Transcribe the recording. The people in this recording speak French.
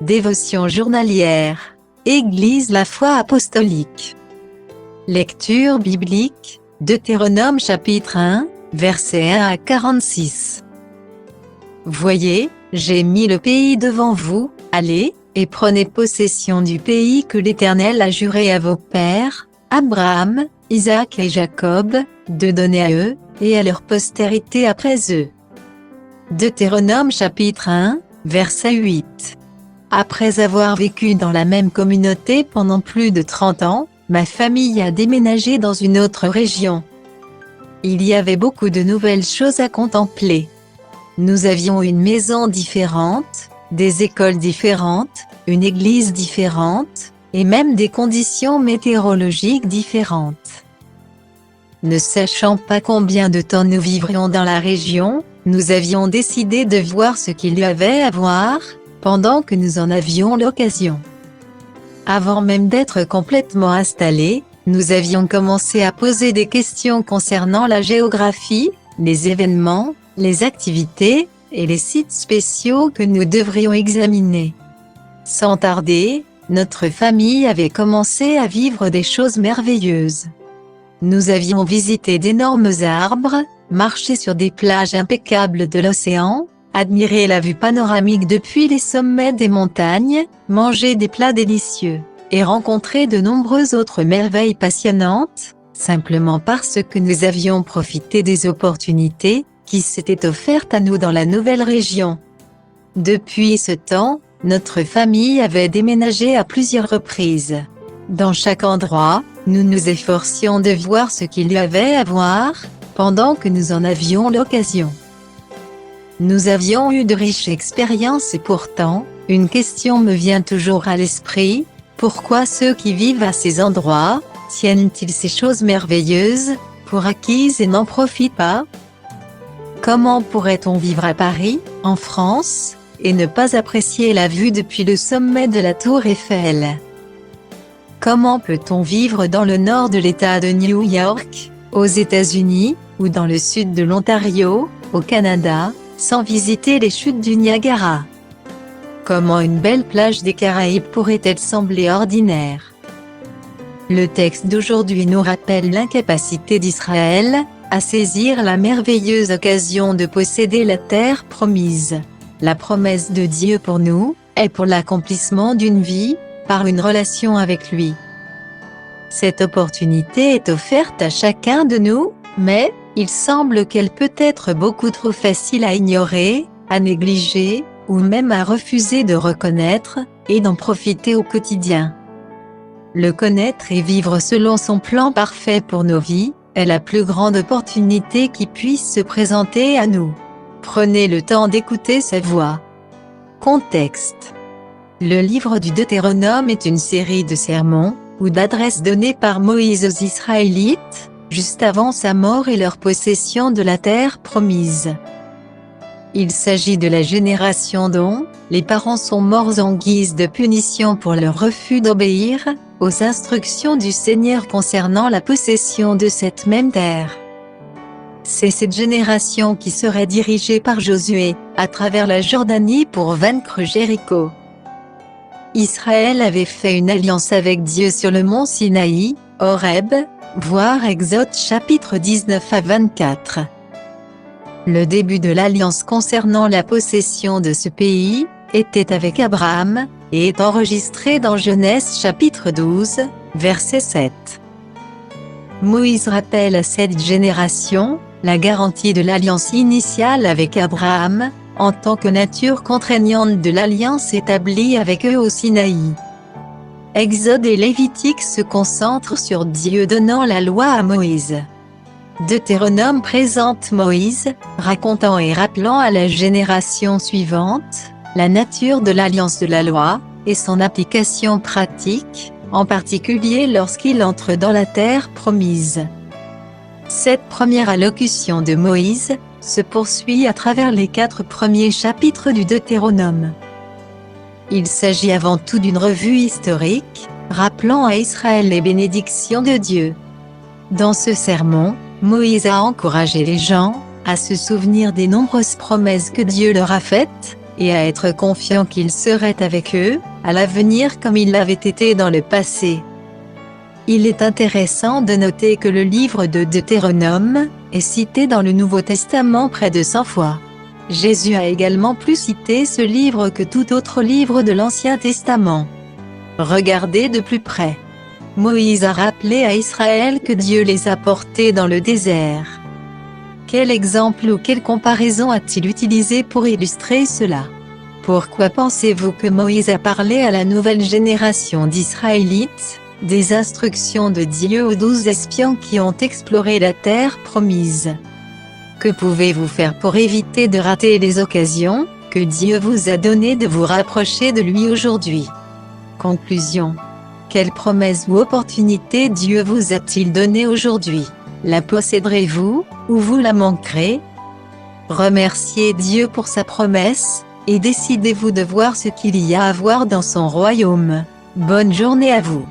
Dévotion journalière. Église la foi apostolique. Lecture biblique, Deutéronome chapitre 1, versets 1 à 46. Voyez, j'ai mis le pays devant vous, allez, et prenez possession du pays que l'Éternel a juré à vos pères, Abraham, Isaac et Jacob, de donner à eux, et à leur postérité après eux. Deutéronome chapitre 1, verset 8. Après avoir vécu dans la même communauté pendant plus de 30 ans, ma famille a déménagé dans une autre région. Il y avait beaucoup de nouvelles choses à contempler. Nous avions une maison différente, des écoles différentes, une église différente, et même des conditions météorologiques différentes. Ne sachant pas combien de temps nous vivrions dans la région, nous avions décidé de voir ce qu'il y avait à voir, pendant que nous en avions l'occasion. Avant même d'être complètement installés, nous avions commencé à poser des questions concernant la géographie, les événements, les activités, et les sites spéciaux que nous devrions examiner. Sans tarder, notre famille avait commencé à vivre des choses merveilleuses. Nous avions visité d'énormes arbres, marché sur des plages impeccables de l'océan, admiré la vue panoramique depuis les sommets des montagnes, mangé des plats délicieux, et rencontré de nombreuses autres merveilles passionnantes, simplement parce que nous avions profité des opportunités qui s'étaient offertes à nous dans la nouvelle région. Depuis ce temps, notre famille avait déménagé à plusieurs reprises. Dans chaque endroit, nous nous efforcions de voir ce qu'il y avait à voir, pendant que nous en avions l'occasion. Nous avions eu de riches expériences et pourtant, une question me vient toujours à l'esprit, pourquoi ceux qui vivent à ces endroits, tiennent-ils ces choses merveilleuses, pour acquises et n'en profitent pas? Comment pourrait-on vivre à Paris, en France, et ne pas apprécier la vue depuis le sommet de la Tour Eiffel? Comment peut-on vivre dans le nord de l'État de New York, aux États-Unis, ou dans le sud de l'Ontario, au Canada, sans visiter les chutes du Niagara? Comment une belle plage des Caraïbes pourrait-elle sembler ordinaire? Le texte d'aujourd'hui nous rappelle l'incapacité d'Israël à saisir la merveilleuse occasion de posséder la terre promise. La promesse de Dieu pour nous est pour l'accomplissement d'une vie, par une relation avec lui. Cette opportunité est offerte à chacun de nous, mais il semble qu'elle peut être beaucoup trop facile à ignorer, à négliger, ou même à refuser de reconnaître, et d'en profiter au quotidien. Le connaître et vivre selon son plan parfait pour nos vies, est la plus grande opportunité qui puisse se présenter à nous. Prenez le temps d'écouter sa voix. Contexte. Le livre du Deutéronome est une série de sermons, ou d'adresses données par Moïse aux Israélites, juste avant sa mort et leur possession de la terre promise. Il s'agit de la génération dont les parents sont morts en guise de punition pour leur refus d'obéir aux instructions du Seigneur concernant la possession de cette même terre. C'est cette génération qui serait dirigée par Josué, à travers la Jordanie pour vaincre Jéricho. Israël avait fait une alliance avec Dieu sur le mont Sinaï, Horeb, voir Exode chapitre 19 à 24. Le début de l'alliance concernant la possession de ce pays, était avec Abraham, et est enregistré dans Genèse chapitre 12, verset 7. Moïse rappelle à cette génération, la garantie de l'alliance initiale avec Abraham, en tant que nature contraignante de l'alliance établie avec eux au Sinaï. Exode et Lévitique se concentrent sur Dieu donnant la loi à Moïse. Deutéronome présente Moïse, racontant et rappelant à la génération suivante, la nature de l'alliance de la loi, et son application pratique, en particulier lorsqu'il entre dans la terre promise. Cette première allocution de Moïse se poursuit à travers les 4 premiers chapitres du Deutéronome. Il s'agit avant tout d'une revue historique, rappelant à Israël les bénédictions de Dieu. Dans ce sermon, Moïse a encouragé les gens à se souvenir des nombreuses promesses que Dieu leur a faites, et à être confiant qu'il serait avec eux, à l'avenir comme il l'avait été dans le passé. Il est intéressant de noter que le livre de Deutéronome est cité dans le Nouveau Testament près de 100 fois. Jésus a également plus cité ce livre que tout autre livre de l'Ancien Testament. Regardez de plus près. Moïse a rappelé à Israël que Dieu les a portés dans le désert. Quel exemple ou quelle comparaison a-t-il utilisé pour illustrer cela? Pourquoi pensez-vous que Moïse a parlé à la nouvelle génération d'Israélites des instructions de Dieu aux 12 espions qui ont exploré la terre promise? Que pouvez-vous faire pour éviter de rater les occasions que Dieu vous a données de vous rapprocher de lui aujourd'hui? Conclusion. Quelle promesse ou opportunité Dieu vous a-t-il donnée aujourd'hui? La posséderez-vous, ou vous la manquerez? Remerciez Dieu pour sa promesse, et décidez-vous de voir ce qu'il y a à voir dans son royaume. Bonne journée à vous.